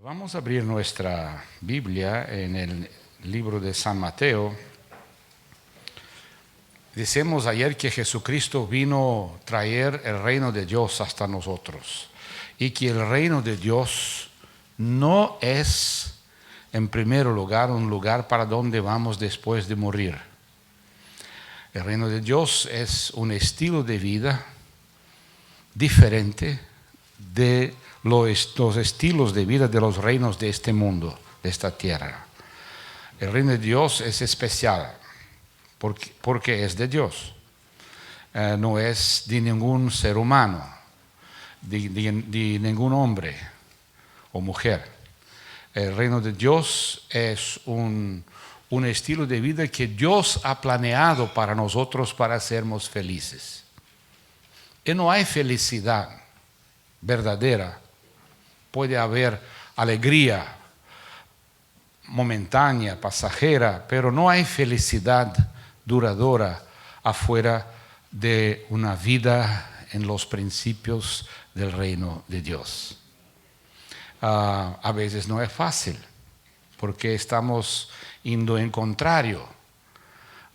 Vamos a abrir nuestra Biblia en el libro de San Mateo. Decimos ayer que Jesucristo vino a traer el reino de Dios hasta nosotros y que el reino de Dios no es, en primer lugar, un lugar para donde vamos después de morir. El reino de Dios es un estilo de vida diferente de los estilos de vida de los reinos de este mundo, de esta tierra. El reino de Dios es especial porque es de Dios. No es de ningún ser humano, de ningún hombre o mujer. El reino de Dios es un estilo de vida que Dios ha planeado para nosotros para sermos felices. Y no hay felicidad verdadera. Puede haber alegría momentánea, pasajera, pero no hay felicidad duradera afuera de una vida en los principios del reino de Dios. A veces no es fácil, porque estamos yendo en contrario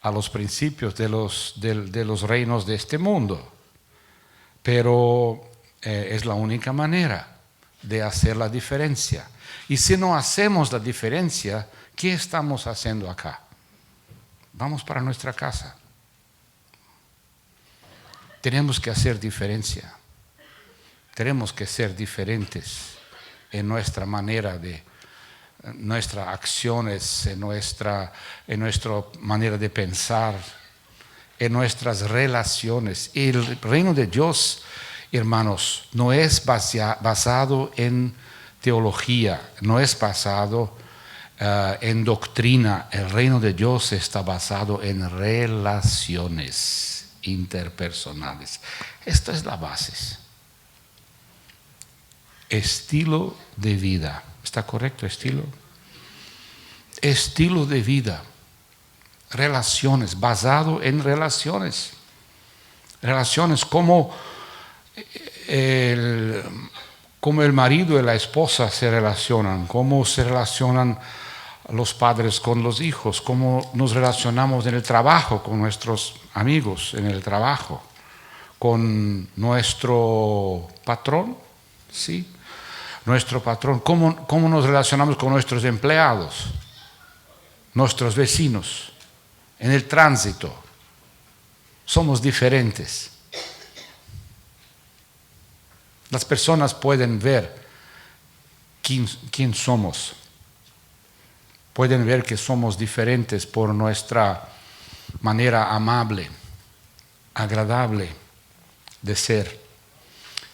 a los principios de los reinos de este mundo, pero es la única manera de hacer la diferencia. Y si no hacemos la diferencia, ¿qué estamos haciendo acá? Vamos para nuestra casa. Tenemos que hacer diferencia. Tenemos que ser diferentes en nuestra manera de, nuestras acciones, en nuestra manera de pensar, en nuestras relaciones. Y el reino de Dios, hermanos, no es basado en teología, no es basado en doctrina. El reino de Dios está basado en relaciones interpersonales. Esta es la base. Estilo de vida. ¿Está correcto? Estilo. Estilo de vida. Relaciones, basado en relaciones. Relaciones como el marido y la esposa se relacionan, cómo se relacionan los padres con los hijos, cómo nos relacionamos en el trabajo con nuestros amigos en el trabajo, con nuestro patrón, ¿sí? Nuestro patrón, cómo nos relacionamos con nuestros empleados, nuestros vecinos, en el tránsito. Somos diferentes. Las personas pueden ver quién somos. Pueden ver que somos diferentes por nuestra manera amable, agradable de ser,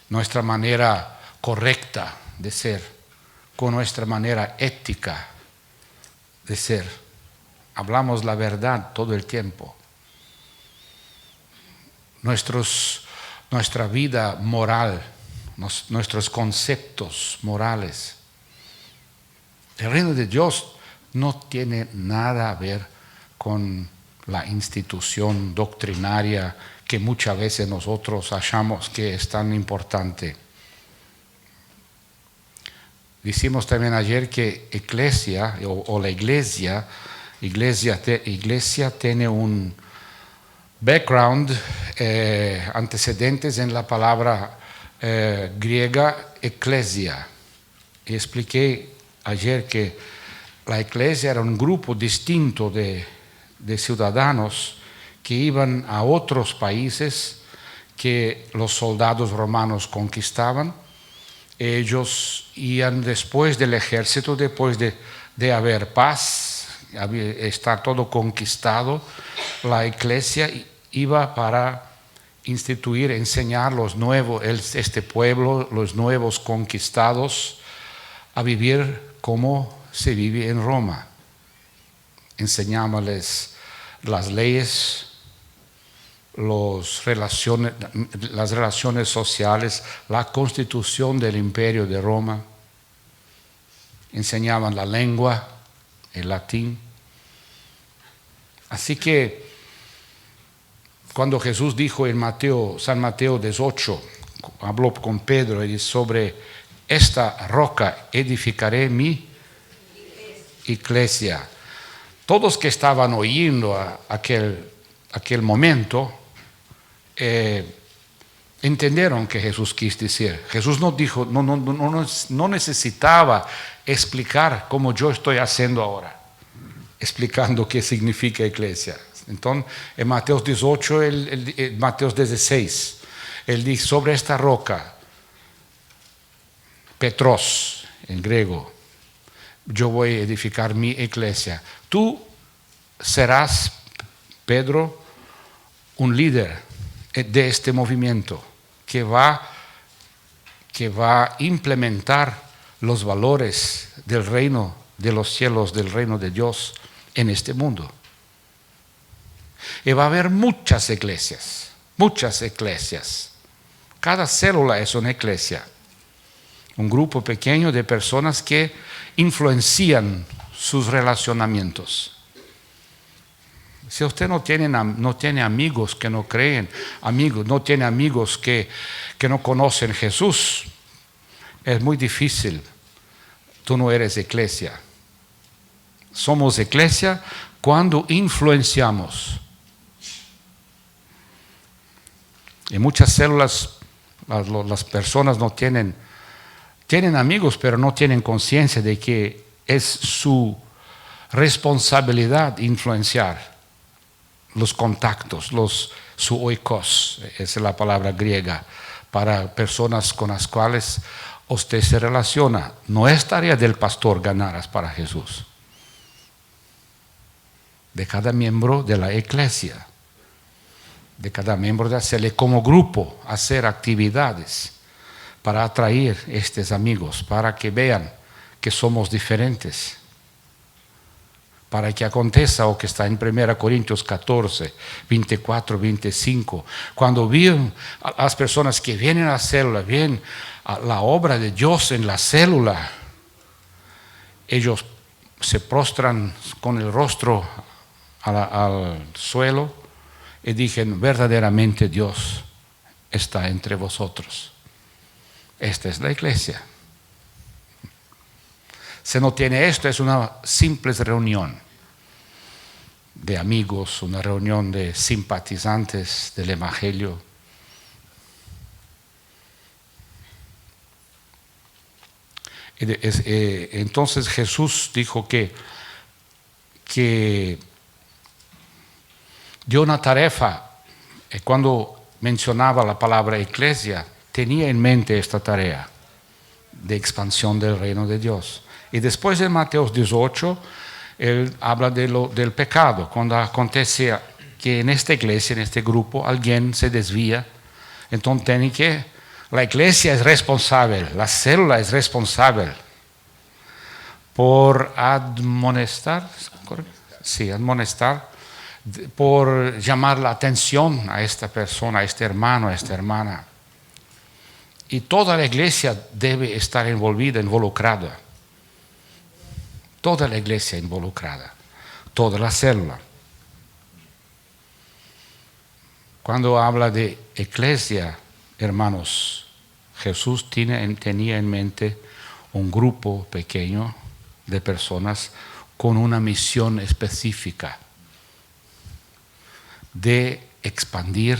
nuestra manera correcta de ser, con nuestra manera ética de ser. Hablamos la verdad todo el tiempo. Nuestra vida moral, nuestros conceptos morales. El reino de Dios no tiene nada a ver con la institución doctrinaria que muchas veces nosotros achamos que es tan importante. Decimos también ayer que iglesia o la iglesia tiene un background, antecedentes en la palabra griega eclesia. Y expliqué ayer que la iglesia era un grupo distinto de ciudadanos que iban a otros países que los soldados romanos conquistaban. Ellos iban después del ejército, después de haber paz, estar todo conquistado, la iglesia iba para instituir, enseñar este pueblo, los nuevos conquistados, a vivir como se vive en Roma. Enseñábales las leyes, las relaciones sociales, la constitución del imperio de Roma. Enseñaban la lengua, el latín. Así que cuando Jesús dijo en San Mateo 18, habló con Pedro y sobre esta roca edificaré mi iglesia. Todos que estaban oyendo aquel momento entendieron que Jesús quiso decir. Jesús no dijo, no necesitaba explicar como yo estoy haciendo ahora, explicando qué significa iglesia. Entonces, en Mateo 18, en Mateo 16, él dice, sobre esta roca, Petros, en griego, yo voy a edificar mi iglesia. Tú serás, Pedro, un líder de este movimiento que va a implementar los valores del reino de los cielos, del reino de Dios en este mundo. Y va a haber muchas iglesias. Cada célula es una iglesia. Un grupo pequeño de personas que influencian sus relacionamientos. Si usted no tiene amigos que no creen, no tiene amigos que no conocen Jesús, es muy difícil. Tú no eres iglesia. Somos iglesia cuando influenciamos. En muchas células las personas no tienen amigos, pero no tienen conciencia de que es su responsabilidad influenciar los contactos, su oikos, esa es la palabra griega, para personas con las cuales usted se relaciona. No es tarea del pastor ganarlas para Jesús, de cada miembro de la iglesia, de cada miembro de hacerle como grupo, hacer actividades para atraer estos amigos, para que vean que somos diferentes, para que aconteça o que está en 1 Corintios 14, 24, 25, cuando vieron a las personas que vienen a la célula, ven a la obra de Dios en la célula, ellos se prostran con el rostro al suelo y dicen, verdaderamente Dios está entre vosotros. Esta es la iglesia. Si no tiene esto, es una simple reunión de amigos, una reunión de simpatizantes del Evangelio. Entonces Jesús dijo que dio una tarea, cuando mencionaba la palabra iglesia, tenía en mente esta tarea de expansión del reino de Dios. Y después en Mateo 18, él habla del pecado, cuando acontece que en esta iglesia, en este grupo, alguien se desvía, entonces la iglesia es responsable, la célula es responsable por admonestar, por llamar la atención a esta persona, a este hermano, a esta hermana. Y toda la iglesia debe estar involucrada. Toda la iglesia involucrada, toda la célula. Cuando habla de iglesia, hermanos, Jesús tenía en mente un grupo pequeño de personas con una misión específica de expandir,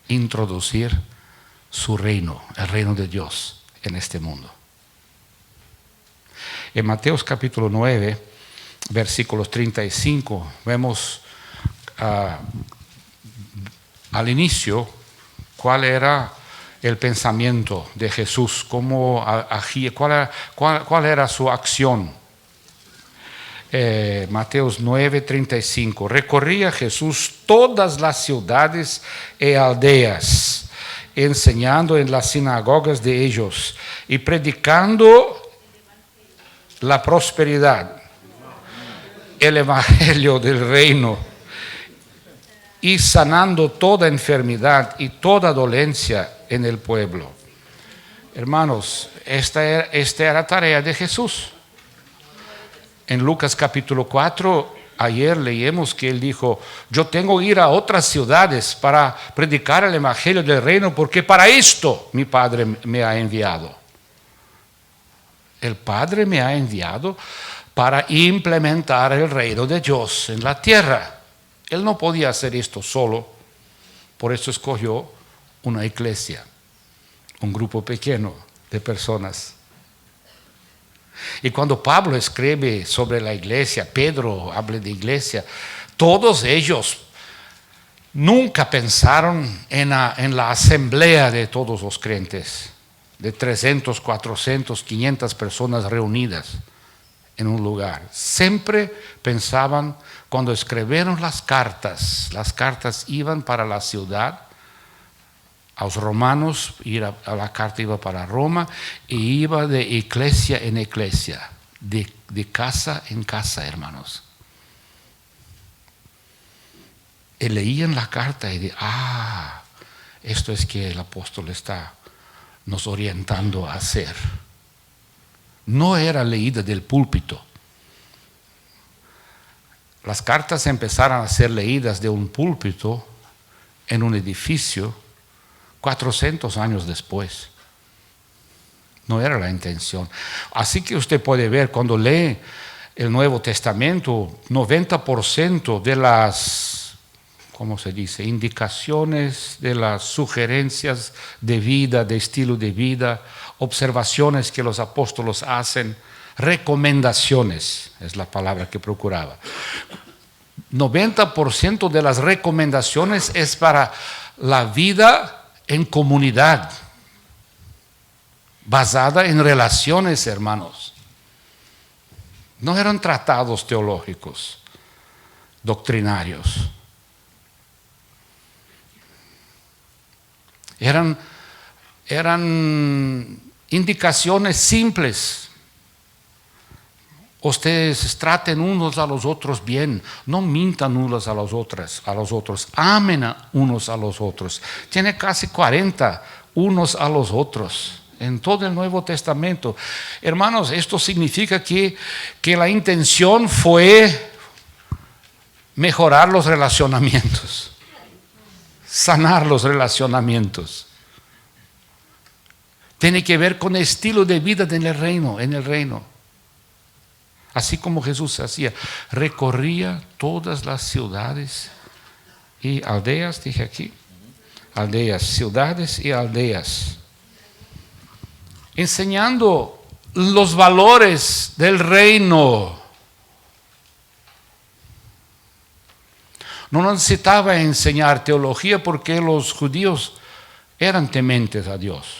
introducir su reino, el reino de Dios en este mundo. En Mateo capítulo 9, versículos 35, vemos al inicio cuál era el pensamiento de Jesús, cómo agía, cuál era su acción. Mateo 9, 35. Recorría Jesús todas las ciudades y aldeas, enseñando en las sinagogas de ellos y predicando la prosperidad, el evangelio del reino, y sanando toda enfermedad y toda dolencia en el pueblo. Hermanos, esta era tarea de Jesús. En Lucas capítulo 4, ayer leímos que él dijo, yo tengo que ir a otras ciudades para predicar el evangelio del reino, porque para esto mi Padre me ha enviado. El Padre me ha enviado para implementar el reino de Dios en la tierra. Él no podía hacer esto solo, por eso escogió una iglesia, un grupo pequeño de personas. Y cuando Pablo escribe sobre la iglesia, Pedro habla de iglesia, todos ellos nunca pensaron en la asamblea de todos los creyentes, de 300, 400, 500 personas reunidas en un lugar. Siempre pensaban, cuando escribieron las cartas iban para la ciudad, a los romanos, la carta iba para Roma, y iba de iglesia en iglesia, de casa en casa, hermanos. Y leían la carta y decían, esto es que el apóstol está nos orientando a hacer. No era leída del púlpito. Las cartas empezaron a ser leídas de un púlpito en un edificio 400 años después. No era la intención. Así que usted puede ver, cuando lee el Nuevo Testamento, 90% de las, ¿cómo se dice?, indicaciones, de las sugerencias de vida, de estilo de vida, observaciones que los apóstoles hacen, recomendaciones, es la palabra que procuraba. 90% de las recomendaciones es para la vida en comunidad, basada en relaciones, hermanos. No eran tratados teológicos, doctrinarios. Eran indicaciones simples. Ustedes traten unos a los otros bien, no mintan unos a los otros, amen unos a los otros. Tiene casi 40 unos a los otros en todo el Nuevo Testamento. Hermanos, esto significa que la intención fue mejorar los relacionamientos, sanar los relacionamientos. Tiene que ver con el estilo de vida en el reino. Así como Jesús hacía, recorría todas las ciudades y aldeas, dije aquí, aldeas, ciudades y aldeas, enseñando los valores del reino. No necesitaba enseñar teología porque los judíos eran tementes a Dios.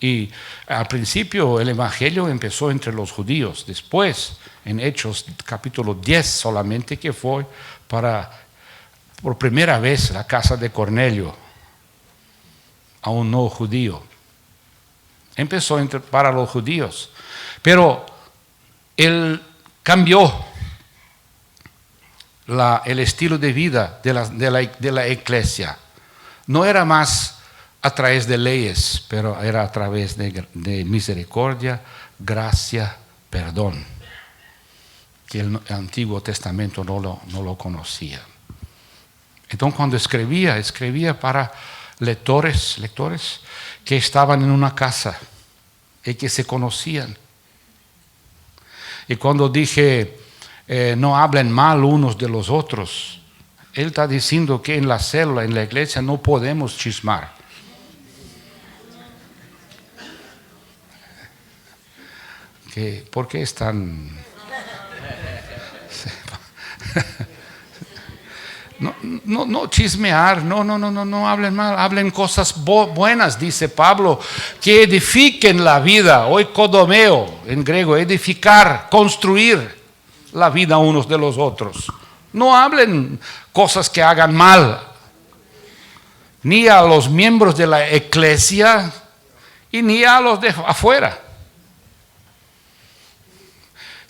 Y al principio el evangelio empezó entre los judíos, después en Hechos capítulo 10 solamente, que fue por primera vez la casa de Cornelio a un no judío. Empezó para los judíos, pero él cambió el estilo de vida de la iglesia. No era más a través de leyes, pero era a través de misericordia, gracia, perdón, que el Antiguo Testamento no lo conocía. Entonces cuando escribía para lectores que estaban en una casa y que se conocían. Y cuando dije, no hablen mal unos de los otros, él está diciendo que en la célula, en la iglesia, no podemos chismar. ¿Por qué están? No chismear, no hablen mal, hablen cosas buenas, dice Pablo, que edifiquen la vida, oikodomeo en griego, edificar, construir la vida unos de los otros. No hablen cosas que hagan mal, ni a los miembros de la iglesia y ni a los de afuera.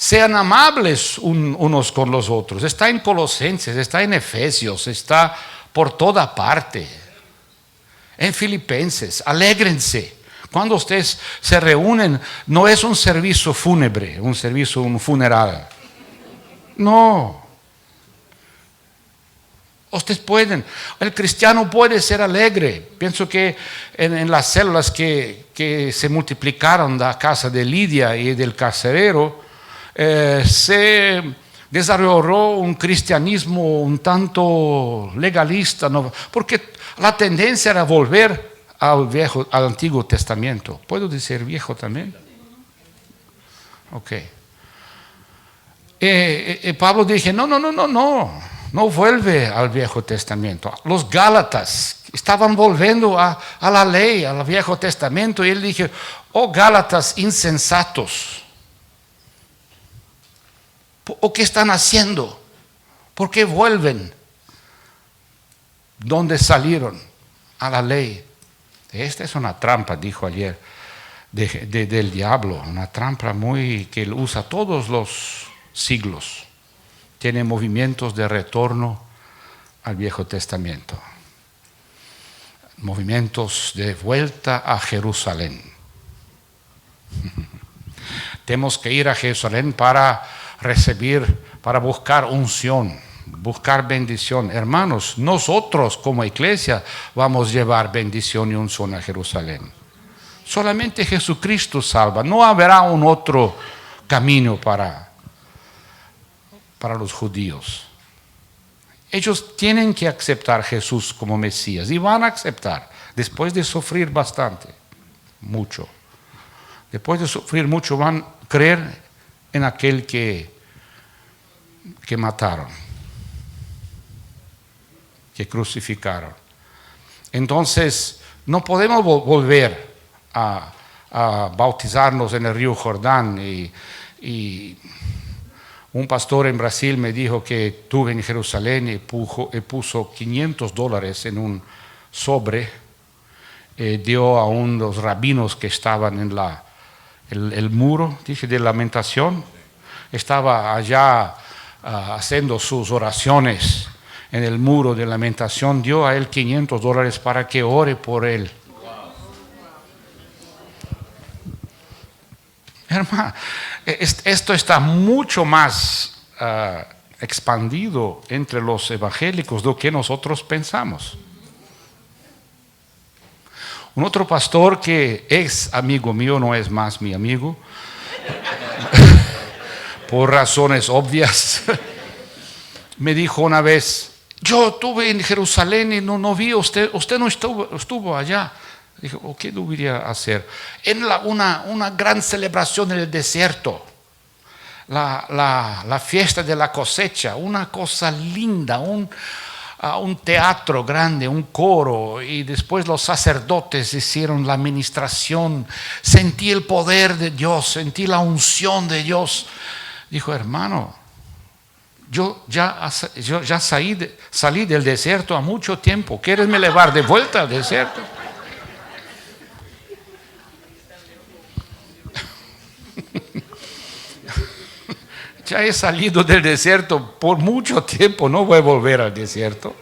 Sean amables unos con los otros. Está en Colosenses, está en Efesios, está por toda parte. En Filipenses, alégrense. Cuando ustedes se reúnen, no es un servicio fúnebre, un funeral. No. Ustedes pueden, el cristiano puede ser alegre. Pienso que en las células que se multiplicaron de la casa de Lidia y del carcelero, se desarrolló un cristianismo un tanto legalista, ¿no? Porque la tendencia era volver al Antiguo Testamento. ¿Puedo decir viejo también? Ok. Pablo dije, no vuelve al Viejo Testamento. Los Gálatas estaban volviendo a la ley, al Viejo Testamento, y él dije, oh Gálatas insensatos, ¿o qué están haciendo? ¿Por qué vuelven? ¿Dónde salieron? A la ley. Esta es una trampa, dijo ayer, del diablo, una trampa que él usa todos los siglos. Tiene movimientos de retorno al Viejo Testamento, movimientos de vuelta a Jerusalén. Tenemos que ir a Jerusalén para para buscar unción, buscar bendición. Hermanos, nosotros como iglesia vamos a llevar bendición y unción a Jerusalén. Solamente Jesucristo salva, no habrá un otro camino para los judíos. Ellos tienen que aceptar a Jesús como Mesías y van a aceptar después de sufrir bastante, mucho. Después de sufrir mucho van a creer en aquel que mataron, que crucificaron. Entonces no podemos volver a bautizarnos en el río Jordán y un pastor en Brasil me dijo que estuve en Jerusalén y puso $500 en un sobre, dio a uno de los rabinos que estaban en el muro, dije, de lamentación. Estaba allá haciendo sus oraciones en el muro de lamentación, dio a él $500 para que ore por él. Hermano, esto está mucho más expandido entre los evangélicos de lo que nosotros pensamos. Un otro pastor que es amigo mío, no es más mi amigo, por razones obvias, me dijo una vez, yo estuve en Jerusalén y no vi, usted no estuvo allá. Dije, ¿qué debería hacer? En una gran celebración en el desierto, la fiesta de la cosecha, una cosa linda, un teatro grande, un coro, y después los sacerdotes hicieron la administración. Sentí el poder de Dios, sentí la unción de Dios. Dijo, hermano, yo ya salí del desierto a mucho tiempo. ¿Quieres me llevar de vuelta al desierto? Ya he salido del desierto por mucho tiempo, no voy a volver al desierto.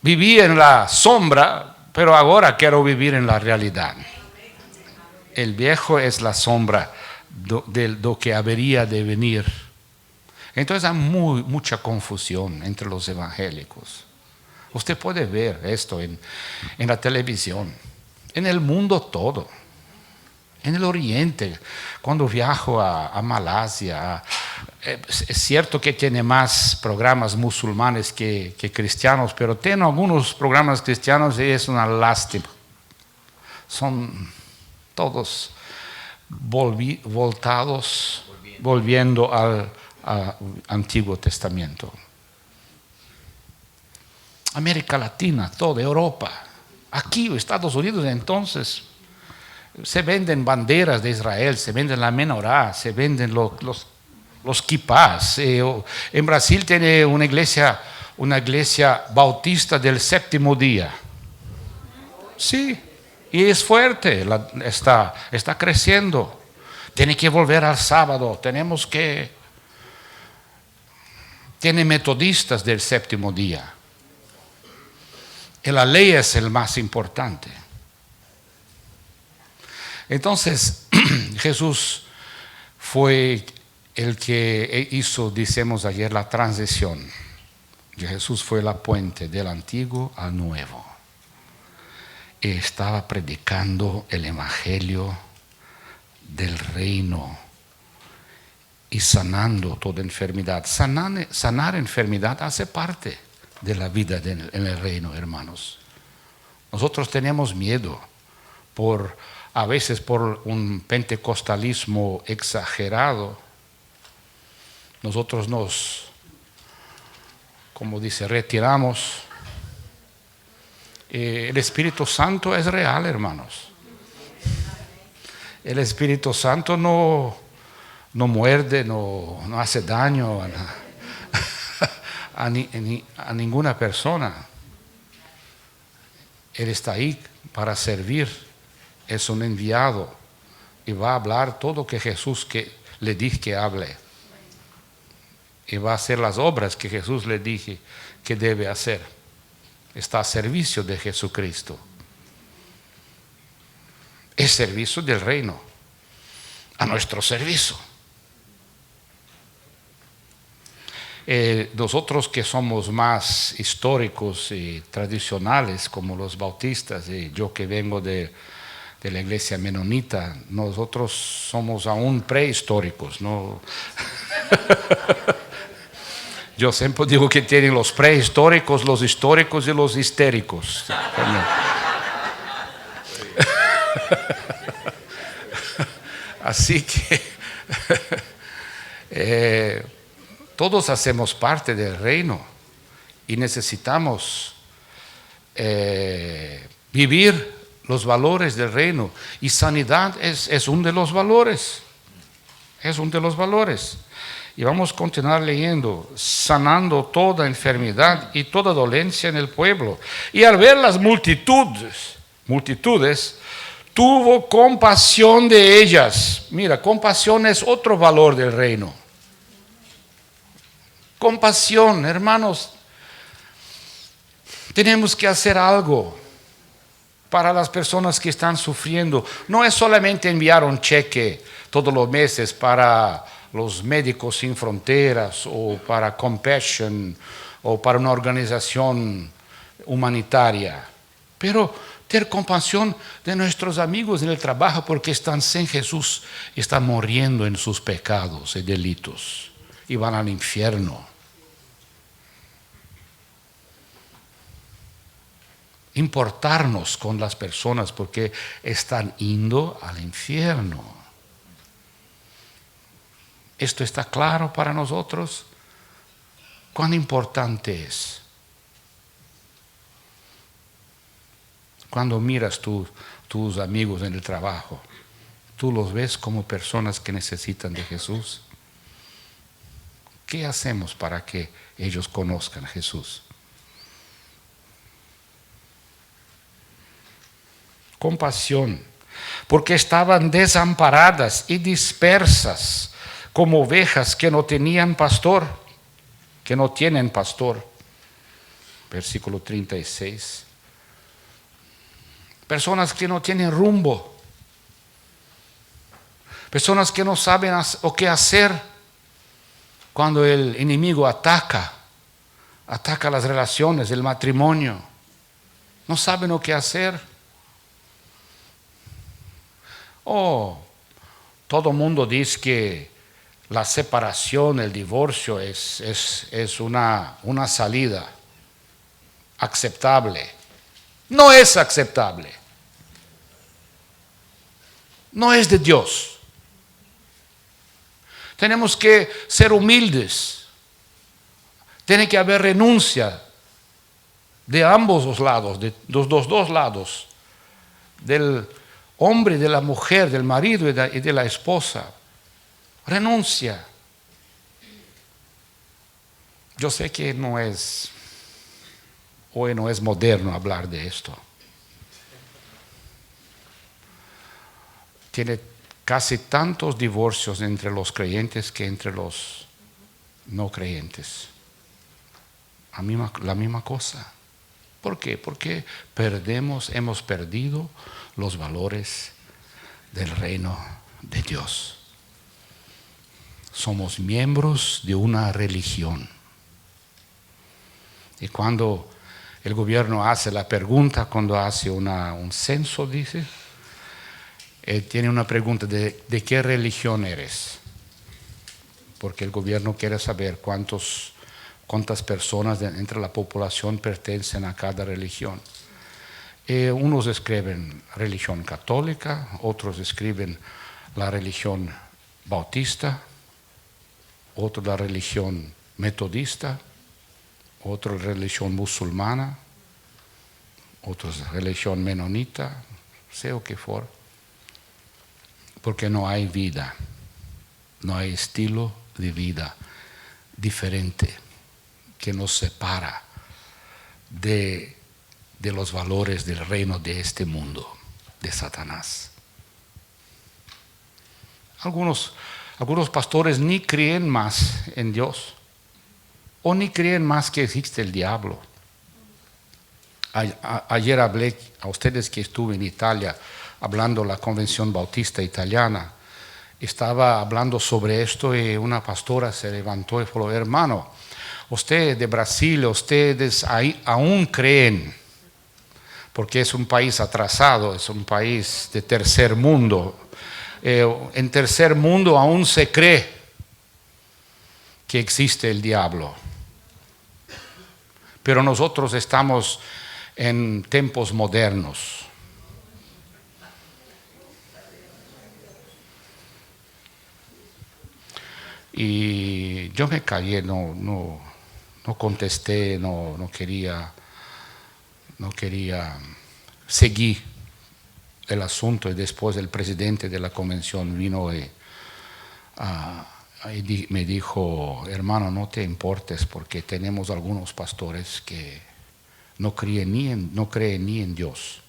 Viví en la sombra, pero ahora quiero vivir en la realidad. El viejo es la sombra de lo que habría de venir. Entonces hay mucha confusión entre los evangélicos. Usted puede ver esto en la televisión, en el mundo todo. En el Oriente, cuando viajo a Malasia, es cierto que tiene más programas musulmanes que cristianos, pero tiene algunos programas cristianos y es una lástima. Son todos volviendo al Antiguo Testamento. América Latina, toda Europa, aquí Estados Unidos entonces. Se venden banderas de Israel, se venden la menorá, se venden los kippahs. En Brasil tiene una iglesia bautista del séptimo día. Sí, y es fuerte, está creciendo. Tiene que volver al sábado, tiene metodistas del séptimo día. Y la ley es el más importante. Entonces, Jesús fue el que hizo, decimos ayer, la transición Jesús fue la puente del antiguo al nuevo. Y estaba predicando el evangelio del reino y sanando toda enfermedad. Sanar enfermedad hace parte de la vida en el reino, hermanos. Nosotros tenemos miedo a veces por un pentecostalismo exagerado. Nosotros como dice, retiramos. El Espíritu Santo es real, hermanos. El Espíritu Santo no muerde, no hace daño a ninguna persona. Él está ahí para servir. Es un enviado y va a hablar todo lo que Jesús le dijo que hable. Y va a hacer las obras que Jesús le dije que debe hacer. Está a servicio de Jesucristo. Es servicio del reino, a nuestro servicio. Nosotros que somos más históricos y tradicionales, como los bautistas, y yo que vengo de la iglesia menonita, nosotros somos aún prehistóricos, ¿no? Yo siempre digo que tienen los prehistóricos, los históricos y los histéricos. Así que todos hacemos parte del reino y necesitamos vivir los valores del reino. Y sanidad es uno de los valores. Es uno de los valores. Y vamos a continuar leyendo, sanando toda enfermedad y toda dolencia en el pueblo. Y al ver las multitudes, tuvo compasión de ellas. Mira, compasión es otro valor del reino. Compasión, hermanos. Tenemos que hacer algo para las personas que están sufriendo. No es solamente enviar un cheque todos los meses para los Médicos Sin Fronteras o para Compassion o para una organización humanitaria, pero tener compasión de nuestros amigos en el trabajo porque están sin Jesús, están muriendo en sus pecados y delitos y van al infierno. Importarnos con las personas porque están yendo al infierno. ¿Esto está claro para nosotros? ¿Cuán importante es? Cuando miras tus amigos en el trabajo, ¿tú los ves como personas que necesitan de Jesús? ¿Qué hacemos para que ellos conozcan a Jesús? Compasión, porque estaban desamparadas y dispersas como ovejas que no tenían pastor, que no tienen pastor. Versículo 36. Personas que no tienen rumbo. Personas que no saben o qué hacer cuando el enemigo ataca las relaciones, el matrimonio. No saben lo que hacer. Todo el mundo dice que la separación, el divorcio es una salida aceptable. No es aceptable. No es de Dios. Tenemos que ser humildes. Tiene que haber renuncia de ambos los lados, de los dos lados, del hombre y de la mujer, del marido y de la esposa. Renuncia. Yo sé que hoy no es moderno hablar de esto. Tiene casi tantos divorcios entre los creyentes que entre los no creyentes. La misma cosa. ¿Por qué? Porque hemos perdido los valores del reino de Dios. Somos miembros de una religión. Y cuando el gobierno hace la pregunta, cuando hace un censo, dice, tiene una pregunta de qué religión eres. Porque el gobierno quiere saber cuántas personas entre la población pertenecen a cada religión. Unos escriben religión católica, otros escriben la religión bautista, otros la religión metodista, otra religión musulmana, otra religión menonita, sea o que fuera. Porque no hay vida, no hay estilo de vida diferente que nos separa de los valores del reino de este mundo, de Satanás. Algunos pastores ni creen más en Dios o ni creen más que existe el diablo. Ayer hablé a ustedes que estuve en Italia hablando de la Convención Bautista Italiana. Estaba hablando sobre esto y una pastora se levantó y dijo: hermano, ustedes de Brasil, ustedes aún creen, porque es un país atrasado, es un país de tercer mundo. En tercer mundo aún se cree que existe el diablo. Pero nosotros estamos en tiempos modernos. Y yo me callé, no contesté, no quería seguir el asunto. Y después el presidente de la convención vino y me dijo: hermano, no te importes, porque tenemos algunos pastores que no creen ni en Dios.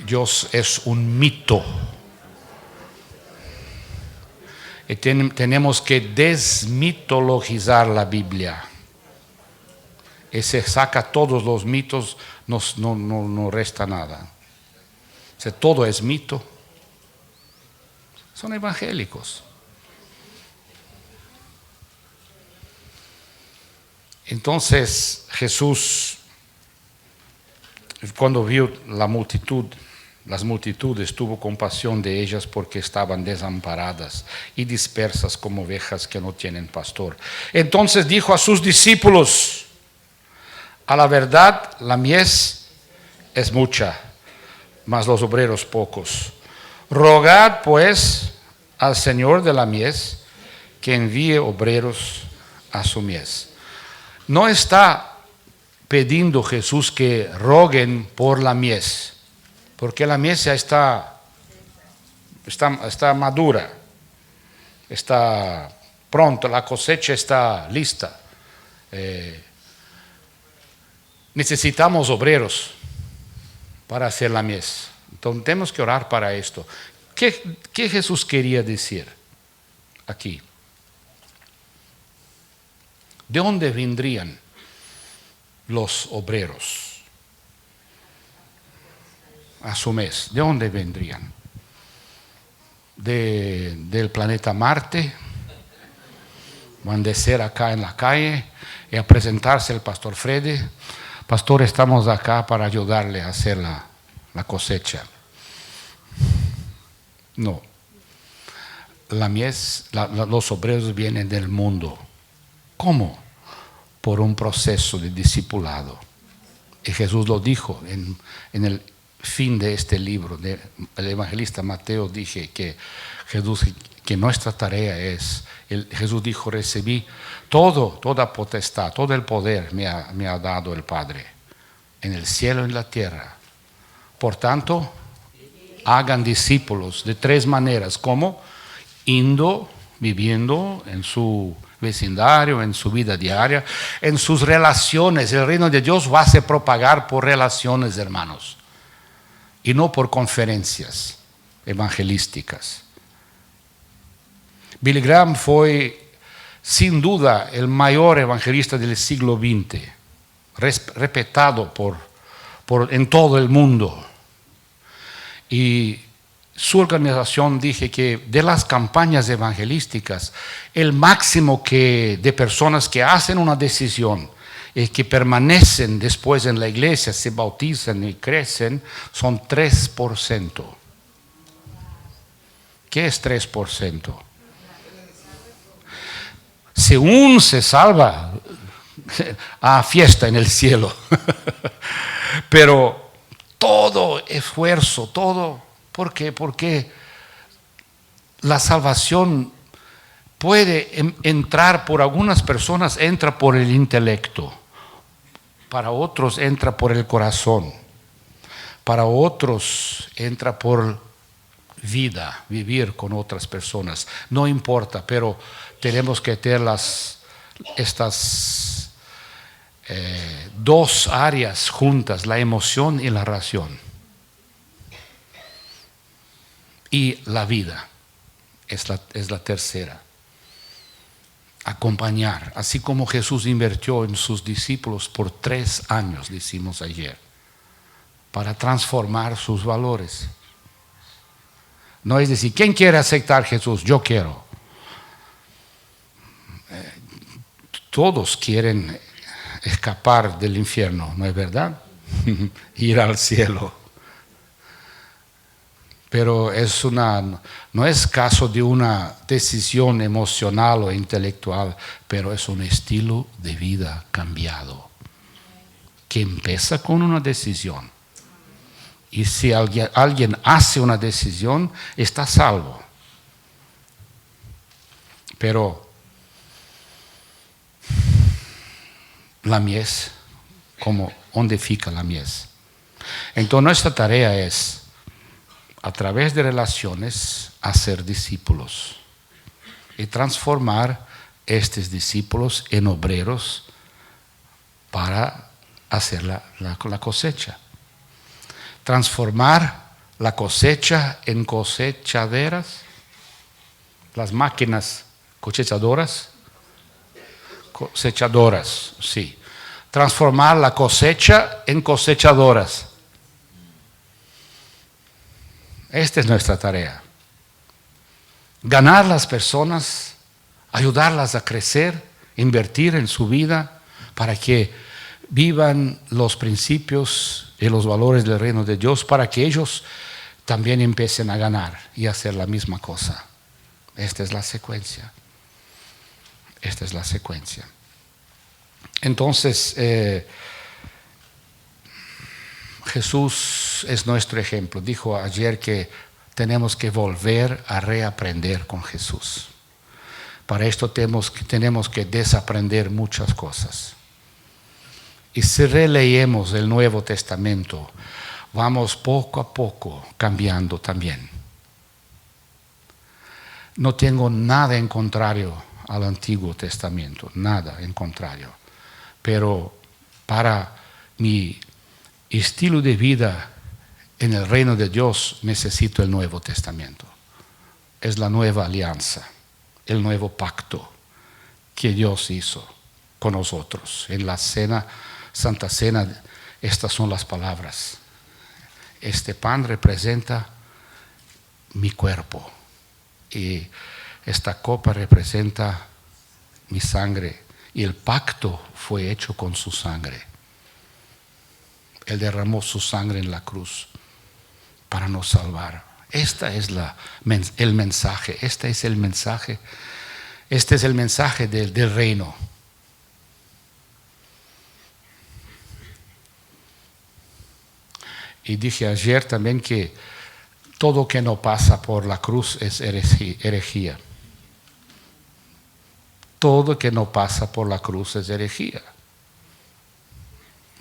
Dios es un mito. Y tenemos que desmitologizar la Biblia. Y se saca todos los mitos, no resta nada. O sea, todo es mito. Son evangélicos. Entonces Jesús, cuando vio las multitudes, tuvo compasión de ellas porque estaban desamparadas y dispersas como ovejas que no tienen pastor. Entonces dijo a sus discípulos: a la verdad, la mies es mucha, mas los obreros pocos. Rogad pues al Señor de la mies que envíe obreros a su mies. No está pidiendo Jesús que roguen por la mies, porque la mies ya está madura, está pronta, la cosecha está lista. Necesitamos obreros para hacer la mies. Entonces tenemos que orar para esto. ¿Qué Jesús quería decir aquí? ¿De dónde vendrían los obreros a su mies? ¿De dónde vendrían? ¿Del planeta Marte? Van a ser acá en la calle y a presentarse el pastor Freddy. Pastor, estamos acá para ayudarle a hacer la cosecha. No. La mies, los obreros vienen del mundo. ¿Cómo? Por un proceso de discipulado. Y Jesús lo dijo en el fin de este libro. El evangelista Mateo dije que nuestra tarea es, Jesús dijo: recibí toda potestad, todo el poder me ha dado el Padre, en el cielo y en la tierra. Por tanto, hagan discípulos de 3 maneras. ¿Cómo? Viviendo en su vecindario, en su vida diaria, en sus relaciones. El reino de Dios va a se propagar por relaciones, hermanos, y no por conferencias evangelísticas. Billy Graham fue sin duda el mayor evangelista del siglo XX, respetado en todo el mundo. Y su organización dije que de las campañas evangelísticas, el máximo de personas que hacen una decisión y que permanecen después en la iglesia, se bautizan y crecen, son 3%. ¿Qué es 3%? Si uno se salva, a fiesta en el cielo. Pero todo esfuerzo, todo, ¿por qué? Porque la salvación puede entrar por algunas personas, entra por el intelecto, para otros entra por el corazón, para otros entra por vida, vivir con otras personas. No importa, pero tenemos que tener estas dos áreas juntas, la emoción y la razón. Y la vida es la tercera. Acompañar, así como Jesús invirtió en sus discípulos por 3 años, decimos ayer, para transformar sus valores. No es decir, ¿quién quiere aceptar a Jesús? Yo quiero. Todos quieren escapar del infierno, ¿no es verdad? Ir al cielo. Pero no es caso de una decisión emocional o intelectual, pero es un estilo de vida cambiado, que empieza con una decisión. Y si alguien hace una decisión, está salvo. Pero la mies, ¿dónde fica la mies? Entonces nuestra tarea es, a través de relaciones, hacer discípulos y transformar estos discípulos en obreros para hacer la cosecha. Transformar la cosecha en cosechaderas, las máquinas cosechadoras, sí. Transformar la cosecha en cosechadoras. Esta es nuestra tarea. Ganar las personas, ayudarlas a crecer, invertir en su vida para que vivan los principios y los valores del reino de Dios, para que ellos también empiecen a ganar y hacer la misma cosa. Esta es la secuencia. Esta es la secuencia. Entonces, Jesús es nuestro ejemplo. Dijo ayer que tenemos que volver a reaprender con Jesús. Para esto tenemos que desaprender muchas cosas. Y si releemos el Nuevo Testamento, vamos poco a poco cambiando también. No tengo nada en contrario al Antiguo Testamento, nada en contrario. Pero para mi estilo de vida en el reino de Dios necesito el Nuevo Testamento. Es la nueva alianza, el nuevo pacto que Dios hizo con nosotros. En la cena, Santa Cena, estas son las palabras. Este pan representa mi cuerpo y esta copa representa mi sangre, y el pacto fue hecho con su sangre. Él derramó su sangre en la cruz para nos salvar. Este es el mensaje. Este es el mensaje del reino. Y dije ayer también que todo que no pasa por la cruz es herejía. Todo que no pasa por la cruz es herejía.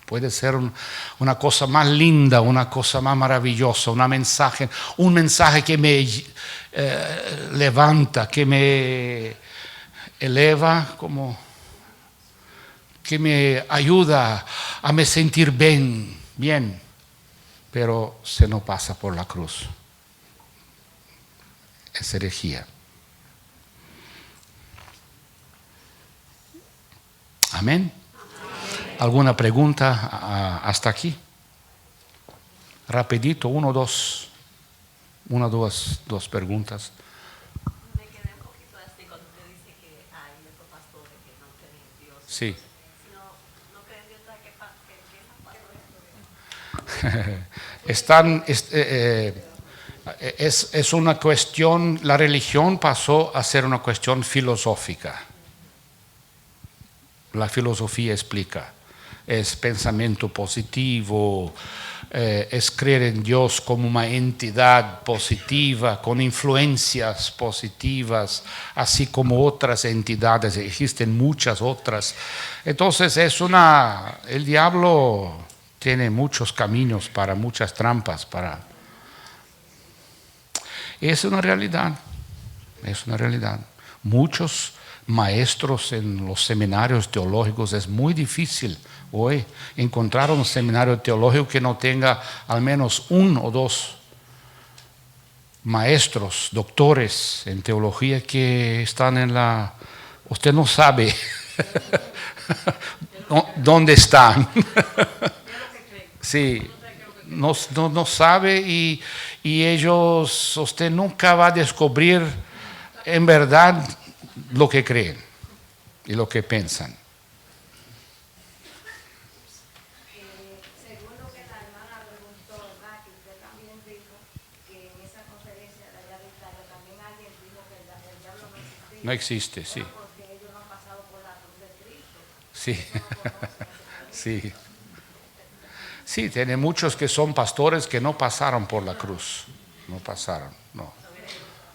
Puede ser una cosa más linda, una cosa más maravillosa, un mensaje que me levanta, que me eleva, que me ayuda a me sentir bien, pero se no pasa por la cruz. Es herejía. Amén. ¿Alguna pregunta hasta aquí? Rapidito, 1, 2. dos preguntas. Me quedé un poquito así cuando usted dice que hay otros pastores que no creen en Dios. Sí. Si no creen en Dios, ¿qué Es una cuestión, la religión pasó a ser una cuestión filosófica. La filosofía explica, es pensamiento positivo, es creer en Dios como una entidad positiva, con influencias positivas, así como otras entidades, existen muchas otras. Entonces el diablo tiene muchos caminos para muchas trampas, es una realidad, es una realidad. Muchos maestros en los seminarios teológicos, es muy difícil hoy encontrar un seminario teológico que no tenga al menos 1 o 2 maestros, doctores en teología que están usted no sabe dónde están. Sí, no sabe y ellos, usted nunca va a descubrir en verdad lo que creen y lo que piensan. Según lo que la hermana preguntó, ¿verdad? Que usted también dijo que en esa conferencia de allá de Italia también alguien dijo que el diablo no existía. No existe, sí. Porque ellos no han pasado por la cruz de Cristo. Sí. Sí. Sí, tiene muchos que son pastores que no pasaron por la cruz. No pasaron, no.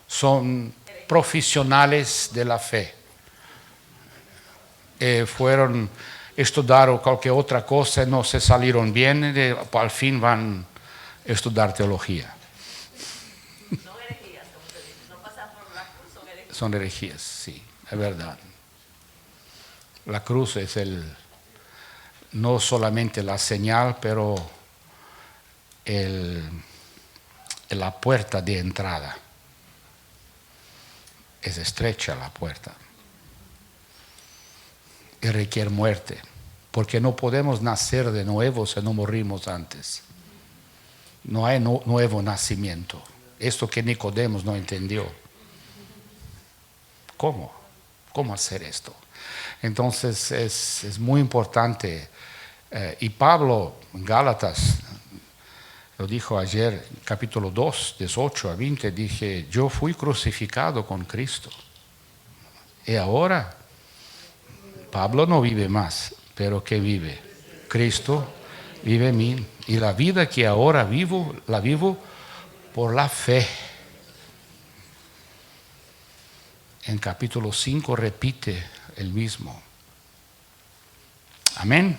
Son profesionales de la fe. Estudiaron cualquier otra cosa, no se salieron bien, al fin van a estudiar teología. Son herejías, como usted dice, no pasan por la cruz, son herejías. Son herejías, sí, es verdad. La cruz es no solamente la señal, pero la puerta de entrada. Es estrecha la puerta. Y requiere muerte, porque no podemos nacer de nuevo si no morimos antes. No hay nuevo nacimiento. Esto que Nicodemo no entendió. ¿Cómo? ¿Cómo hacer esto? Entonces es muy importante. Y Pablo en Gálatas, lo dijo ayer, capítulo 2, 18 a 20, dije, yo fui crucificado con Cristo. Y ahora, Pablo no vive más, pero ¿qué vive? Cristo vive en mí. Y la vida que ahora vivo, la vivo por la fe. En capítulo 5 repite el mismo. Amén.